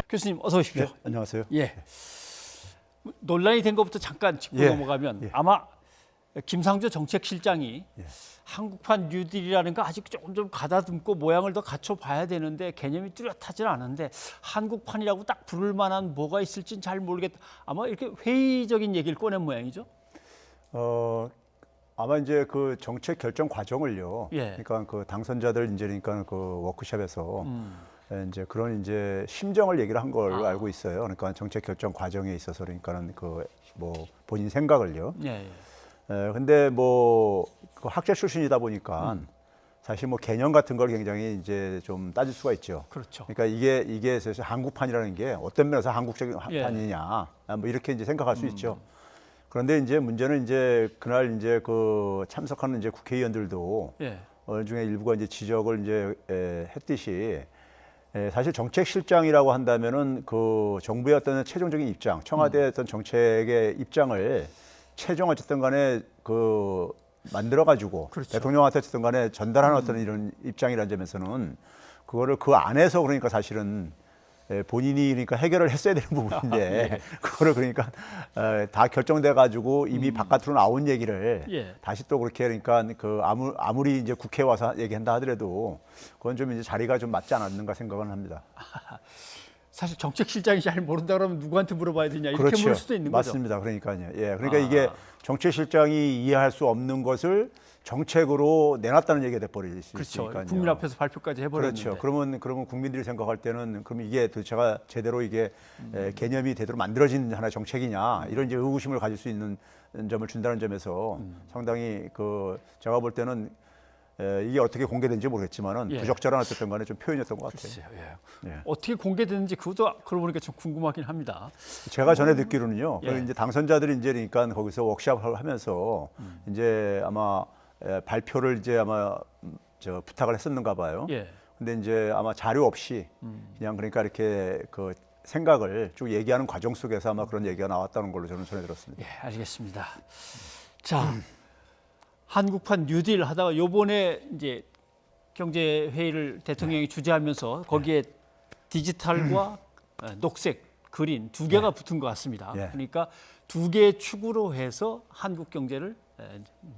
교수님 어서 오십시오. 네, 안녕하세요. 예. 논란이 된 것부터 잠깐 짚고 예, 넘어가면 예. 아마 김상조 정책실장이 예. 한국판 뉴딜이라는 거 아직 조금 좀 가다듬고 모양을 더 갖춰봐야 되는데 개념이 뚜렷하지는 않은데 한국판이라고 딱 부를 만한 뭐가 있을진 잘 모르겠다. 아마 이렇게 회의적인 얘기를 꺼낸 모양이죠. 아마 이제 그 정책 결정 과정을요. 예. 그러니까 그 당선자들 이제 그러니까 그 워크숍에서 이제 그런 이제 심정을 얘기를 한 걸로 알고 있어요. 그러니까 정책 결정 과정에 있어서 그러니까는 그 뭐 본인 생각을요. 예, 예. 근데 뭐 그 학자 출신이다 보니까 사실 뭐 개념 같은 걸 굉장히 이제 좀 따질 수가 있죠. 그렇죠. 그러니까 이게 사실 한국판이라는 게 어떤 면에서 한국적인 예. 판이냐 뭐 이렇게 이제 생각할 수 있죠. 그런데 이제 문제는 이제 그날 이제 그 참석하는 이제 국회의원들도 예. 중에 일부가 이제 지적을 이제 했듯이 사실 정책실장이라고 한다면은 그 정부의 어떤 최종적인 입장, 청와대의 어떤 정책의 입장을 최종 어쨌든 간에 그 만들어 가지고 그렇죠. 대통령한테 어쨌든 간에 전달하는 어떤 이런 입장이라는 점에서는 그거를 그 안에서 그러니까 사실은 본인이 그러니까 해결을 했어야 되는 부분인데 예. 그거를 그러니까 다 결정돼 가지고 이미 바깥으로 나온 얘기를 예. 다시 또 그렇게 그러니까 그 아무리 이제 국회에 와서 얘기한다 하더라도 그건 좀 이제 자리가 좀 맞지 않았는가 생각은 합니다. 사실 정책실장이 잘 모른다 그러면 누구한테 물어봐야 되냐 이렇게 그렇죠. 물을 수도 있는 거죠. 맞습니다. 그러니까요. 예. 그러니까 이게 정책실장이 이해할 수 없는 것을 정책으로 내놨다는 얘기가 돼버릴 수 그렇죠. 있으니까요. 국민 앞에서 발표까지 해버렸는데. 그렇죠. 그러면 국민들이 생각할 때는 그럼 이게 도대체가 제대로 이게 개념이 제대로 만들어진 하나의 정책이냐 이런 이제 의구심을 가질 수 있는 점을 준다는 점에서 상당히 그 제가 볼 때는 이게 어떻게 공개된지 모르겠지만은 예. 부적절한 어쨌든 간에 좀 표현이었던 것 같아요. 글쎄요. 예. 예. 어떻게 공개되는지 그것도 그러고 보니까 좀 궁금하긴 합니다. 제가 전에 듣기로는요. 예. 이제 당선자들이 이제 그러니까 거기서 워크숍을 하면서 이제 아마 발표를 이제 아마 저 부탁을 했었는가 봐요. 예. 근데 이제 아마 자료 없이 그냥 그러니까 이렇게 그 생각을 쭉 얘기하는 과정 속에서 아마 그런 얘기가 나왔다는 걸로 저는 전해 들었습니다. 예, 알겠습니다. 자, 한국판 뉴딜 하다가 요번에 이제 경제 회의를 대통령이 주재하면서 거기에 디지털과 녹색, 그린 두 개가 붙은 것 같습니다. 예. 그러니까 두 개의 축으로 해서 한국 경제를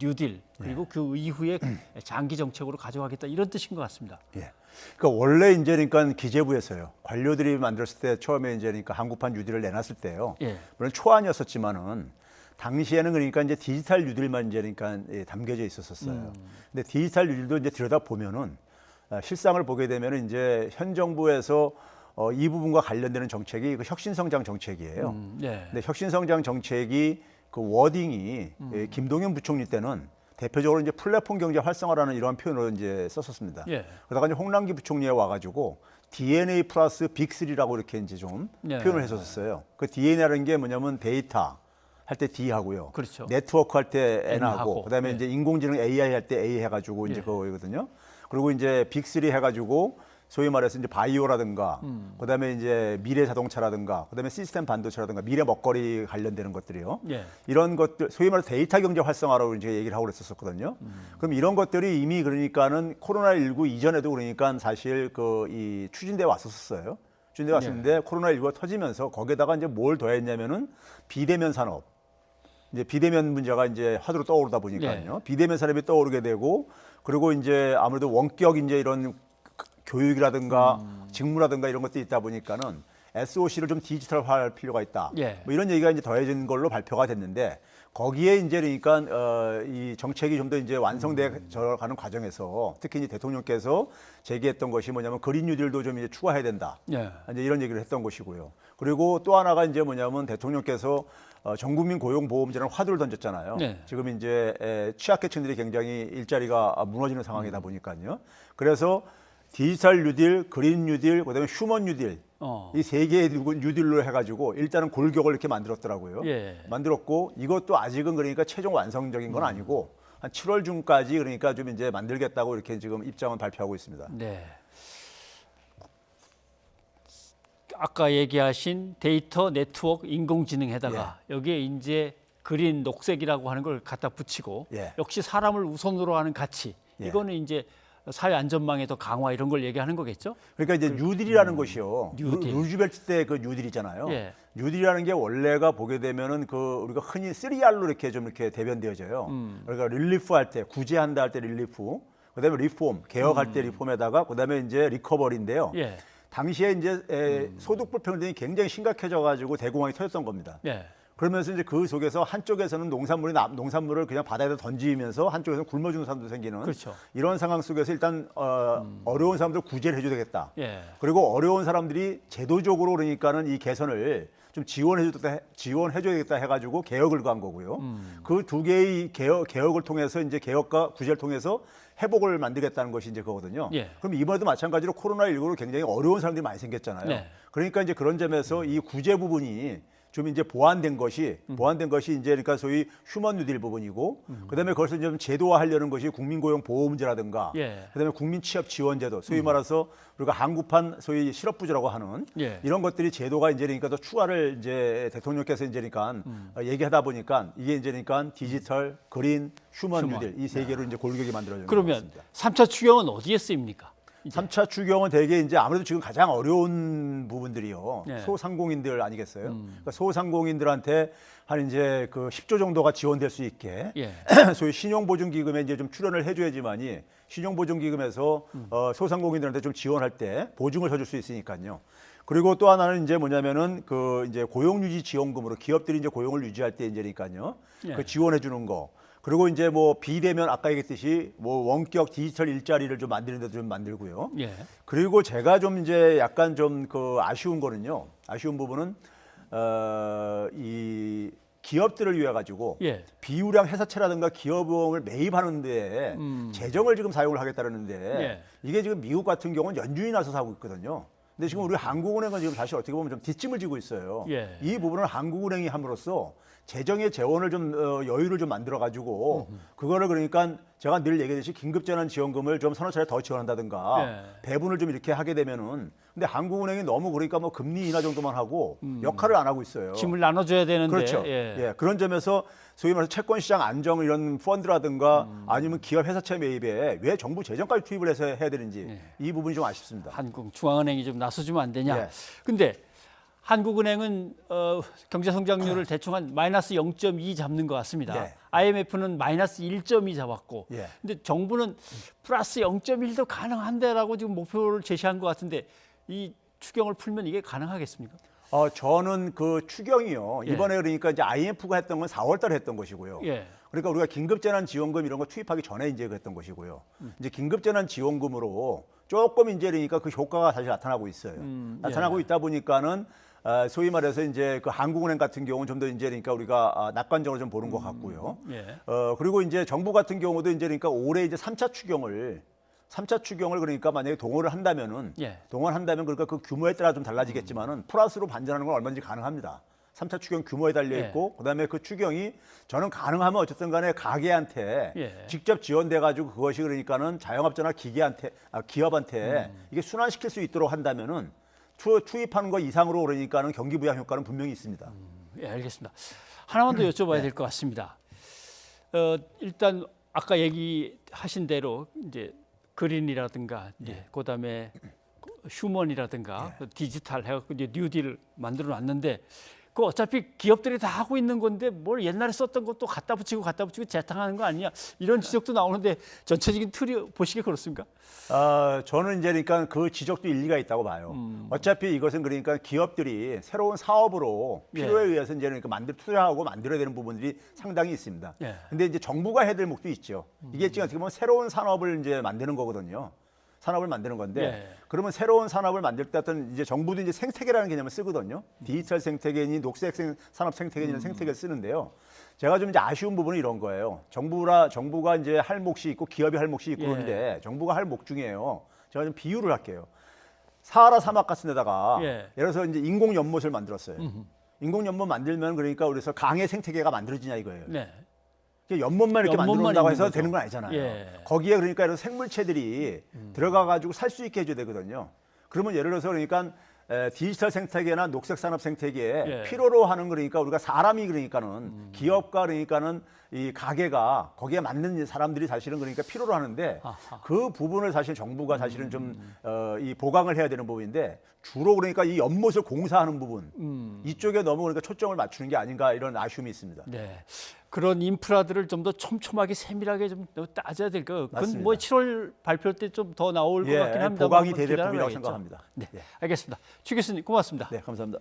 뉴딜 그리고 그 이후에 장기 정책으로 가져가겠다 이런 뜻인 것 같습니다. 예. 그러니까 원래 이제 그러니까 기재부에서요. 관료들이 만들었을 때 처음에 이제 그러니까 한국판 뉴딜을 내놨을 때요. 예. 물론 초안이었었지만은 당시에는 그러니까 이제 디지털 뉴딜만 이제 그러니까 담겨져 있었어요. 근데 디지털 뉴딜도 이제 들여다 보면은 실상을 보게 되면은 이제 현 정부에서 이 부분과 관련되는 정책이 그 혁신성장 정책이에요. 예. 근데 혁신성장 정책이 그 워딩이 김동연 부총리 때는 대표적으로 이제 플랫폼 경제 활성화라는 이러한 표현으로 이제 썼었습니다. 예. 그러다가 이제 홍남기 부총리에 와가지고 DNA 플러스 빅3라고 이렇게 이제 좀 예. 표현을 했었어요. 그 DNA라는 게 뭐냐면 데이터 할 때 D 하고요. 그렇죠. 네트워크 할 때 N N 하고. 하고, 그다음에 예. 이제 인공지능 AI 할 때 A 해가지고 이제 예. 그거거든요. 그리고 이제 빅3 해가지고 소위 말해서 이제 바이오라든가, 그다음에 이제 미래 자동차라든가, 그다음에 시스템 반도체라든가, 미래 먹거리 관련되는 것들이요. 예. 이런 것들, 소위 말해서 데이터 경제 활성화라고 이제 얘기를 하고 그랬었거든요. 그럼 이런 것들이 이미 그러니까는 코로나19 이전에도 그러니까 사실 그 이 추진돼 왔었어요. 추진돼 왔었는데 코로나19가 터지면서 거기에다가 이제 뭘 더했냐면은 비대면 산업. 이제 비대면 문제가 이제 화두로 떠오르다 보니까요. 비대면 산업이 떠오르게 되고, 그리고 이제 아무래도 원격 이제 이런 교육이라든가 직무라든가 이런 것들이 있다 보니까는 SOC를 좀 디지털화할 필요가 있다. 예. 뭐 이런 얘기가 이제 더해진 걸로 발표가 됐는데 거기에 이제 그러니까 이 정책이 좀 더 이제 완성돼 가는 과정에서 특히 이제 대통령께서 제기했던 것이 뭐냐면 그린 뉴딜도 좀 이제 추가해야 된다. 예. 이제 이런 얘기를 했던 것이고요. 그리고 또 하나가 이제 뭐냐면 대통령께서 전국민 고용보험제라는 화두를 던졌잖아요. 네. 지금 이제 취약계층들이 굉장히 일자리가 무너지는 상황이다 보니까요. 그래서 디지털 뉴딜, 그린 뉴딜, 그다음에 휴먼 뉴딜 이 세 개의 뉴딜로 해가지고 일단은 골격을 이렇게 만들었더라고요. 예. 만들었고 이것도 아직은 그러니까 최종 완성적인 건 아니고 한 7월 중까지 그러니까 좀 이제 만들겠다고 이렇게 지금 입장을 발표하고 있습니다. 네. 아까 얘기하신 데이터, 네트워크, 인공지능에다가 여기에 이제 그린, 녹색이라고 하는 걸 갖다 붙이고 예. 역시 사람을 우선으로 하는 가치 예. 이거는 이제 사회 안전망의 더 강화 이런 걸 얘기하는 거겠죠? 그러니까 이제 뉴딜이라는 것이요. 뉴딜. 루즈벨트 때 그 뉴딜이잖아요. 예. 뉴딜이라는 게 원래가 보게 되면은 그 우리가 흔히 3R로 이렇게 좀 이렇게 대변되어져요. 그러니까 릴리프 할 때, 구제한다 할 때 릴리프, 그다음에 리폼, 개혁할 때 리폼에다가 그다음에 이제 리커버리인데요. 예. 당시에 이제 소득 불평등이 굉장히 심각해져 가지고 대공황이 터졌던 겁니다. 예. 그러면서 이제 그 속에서 한쪽에서는 농산물을 그냥 바다에다 던지면서 한쪽에서는 굶어 죽는 사람도 생기는 그렇죠. 이런 상황 속에서 일단 어려운 사람들 구제를 해줘야 되겠다. 예. 그리고 어려운 사람들이 제도적으로 그러니까는 이 개선을 좀 지원해줘야겠다 해가지고 개혁을 간 거고요. 그 두 개의 개혁을 통해서 이제 개혁과 구제를 통해서 회복을 만들겠다는 것이 이제 그거거든요. 예. 그럼 이번에도 마찬가지로 코로나19로 굉장히 어려운 사람들이 많이 생겼잖아요. 네. 그러니까 이제 그런 점에서 이 구제 부분이 좀 이제 보완된 것이 이제 그러니까 소위 휴먼 뉴딜 부분이고 그다음에 그것을 좀 제도화하려는 것이 국민고용보험제라든가 예. 그다음에 국민취업지원제도 소위 말해서 우리가 한국판 소위 실업부조라고 하는 예. 이런 것들이 제도가 이제 그러니까 더 추가를 이제 대통령께서 이제 그러니까 얘기하다 보니까 이게 이제 그러니까 디지털, 그린, 휴먼 뉴딜 이 세 개로 이제 골격이 만들어진 것 그러면 같습니다. 3차 추경은 어디에 쓰입니까? 3차 추경은 대개 이제 아무래도 지금 가장 어려운 부분들이요. 네. 소상공인들 아니겠어요? 그러니까 소상공인들한테 한 이제 그 10조 정도가 지원될 수 있게 예. 소위 신용보증기금에 이제 좀 출연을 해줘야지만이 신용보증기금에서 소상공인들한테 좀 지원할 때 보증을 해줄 수 있으니까요. 그리고 또 하나는 이제 뭐냐면은 그 이제 고용유지 지원금으로 기업들이 이제 고용을 유지할 때 이제니까요. 예. 그 지원해 주는 거. 그리고 이제 뭐 비대면 아까 얘기했듯이 뭐 원격 디지털 일자리를 좀 만드는 데도 좀 만들고요. 예. 그리고 제가 좀 이제 약간 좀 그 아쉬운 거는요. 아쉬운 부분은 이 기업들을 위해 가지고 예. 비유량 회사채라든가 기업을 매입하는데 재정을 지금 사용을 하겠다는데 예. 이게 지금 미국 같은 경우는 연준이 나서서 하고 있거든요. 근데 지금 우리 한국은행은 지금 사실 어떻게 보면 좀 뒷짐을 지고 있어요. 예. 이 부분을 한국은행이 함으로써 재정의 재원을 좀 여유를 좀 만들어 가지고 그거를 그러니까 제가 늘 얘기했듯이 긴급재난지원금을 좀 서너 차례 더 지원한다든가 예. 배분을 좀 이렇게 하게 되면은 근데 한국은행이 너무 그러니까 뭐 금리 인하 정도만 하고 역할을 안 하고 있어요. 짐을 나눠줘야 되는데. 그렇죠. 예. 예, 그런 점에서 소위 말해서 채권시장 안정 이런 펀드라든가 아니면 기업 회사채 매입에 왜 정부 재정까지 투입을 해서 해야 되는지 이 부분이 좀 아쉽습니다. 한국 중앙은행이 좀 나서주면 안 되냐. 예. 근데 한국은행은 경제 성장률을 대충 한 마이너스 0.2 잡는 것 같습니다. 네. IMF는 마이너스 1.2 잡았고, 예. 근데 정부는 플러스 0.1도 가능한데라고 지금 목표를 제시한 것 같은데 이 추경을 풀면 이게 가능하겠습니까? 저는 그 추경이요. 예. 이번에 그러니까 이제 IMF가 했던 건 4월 달에 했던 것이고요. 예. 그러니까 우리가 긴급재난지원금 이런 거 투입하기 전에 이제 그랬던 것이고요. 이제 긴급재난지원금으로 조금 이제 그러니까 그 효과가 사실 나타나고 있어요. 나타나고 있다 보니까는 소위 말해서 이제 그 한국은행 같은 경우는 좀 더 이제 그러니까 우리가 낙관적으로 좀 보는 것 같고요. 예. 그리고 이제 정부 같은 경우도 이제 그러니까 올해 이제 3차 추경을 그러니까 만약에 동원을 한다면은 예. 동원한다면 그러니까 그 규모에 따라 좀 달라지겠지만은 플러스로 반전하는 건 얼마든지 가능합니다. 3차 추경 규모에 달려 있고 그다음에 그 추경이 저는 가능하면 어쨌든 간에 가게한테 예. 직접 지원돼 가지고 그것이 그러니까는 자영업자나 기업한테 이게 순환시킬 수 있도록 한다면은 투입하는 거 이상으로 그러니까는 경기 부양 효과는 분명히 있습니다. 예, 알겠습니다. 하나만 더 여쭤봐야 될 것 같습니다. 일단 아까 얘기하신 대로 이제 그린이라든가 이제 그다음에 휴먼이라든가 디지털 해갖고 이제 뉴딜을 만들어 놨는데 그 어차피 기업들이 다 하고 있는 건데 뭘 옛날에 썼던 것도 갖다 붙이고 재탕하는 거 아니냐 이런 지적도 나오는데 전체적인 틀이 보시기에 그렇습니까? 저는 이제 그러니까 그 지적도 일리가 있다고 봐요. 어차피 이것은 그러니까 기업들이 새로운 사업으로 필요에 의해서 이제 그러니까 투자하고 만들어야 되는 부분들이 상당히 있습니다. 예. 근데 이제 정부가 해야 될 목도 있죠. 이게 지금 어떻게 보면 새로운 산업을 이제 만드는 거거든요. 산업을 만드는 건데 예. 그러면 새로운 산업을 만들 때 어떤 이제 정부도 이제 생태계라는 개념을 쓰거든요. 디지털 생태계니 녹색 산업 생태계니 이런 생태계를 쓰는데요. 제가 좀 이제 아쉬운 부분은 이런 거예요. 정부가 이제 할 몫이 있고 기업이 할 몫이 있고 그런데 정부가 할 몫 중에요. 제가 좀 비유를 할게요. 사하라 사막 같은 데다가 예를 들어서 이제 인공 연못을 만들었어요. 인공 연못 만들면 그러니까 그래서 강의 생태계가 만들어지냐 이거예요. 네. 연못만 이렇게 만들어놓는다고 해서 거죠. 되는 건 아니잖아요. 예. 거기에 그러니까 이런 생물체들이 들어가 가지고 살 수 있게 해줘야 되거든요. 그러면 예를 들어서 그러니까 디지털 생태계나 녹색 산업 생태계에 예. 필요로 하는 그러니까 우리가 사람이 그러니까는 기업가 그러니까는 이 가게가 거기에 맞는 사람들이 사실은 그러니까 필요로 하는데 아하. 그 부분을 사실 정부가 사실은 좀 이 보강을 해야 되는 부분인데 주로 그러니까 이 연못을 공사하는 부분 이쪽에 너무 그러니까 초점을 맞추는 게 아닌가 이런 아쉬움이 있습니다. 네. 그런 인프라들을 좀 더 촘촘하게 세밀하게 좀 따져야 될 거. 그건 맞습니다. 뭐 7월 발표 때 좀 더 나올 것 예, 같긴 합니다. 보강이 한번 돼야 될 기다려 부분이라고 봐야겠죠. 생각합니다. 네, 예. 알겠습니다. 최 교수님 고맙습니다. 네, 감사합니다.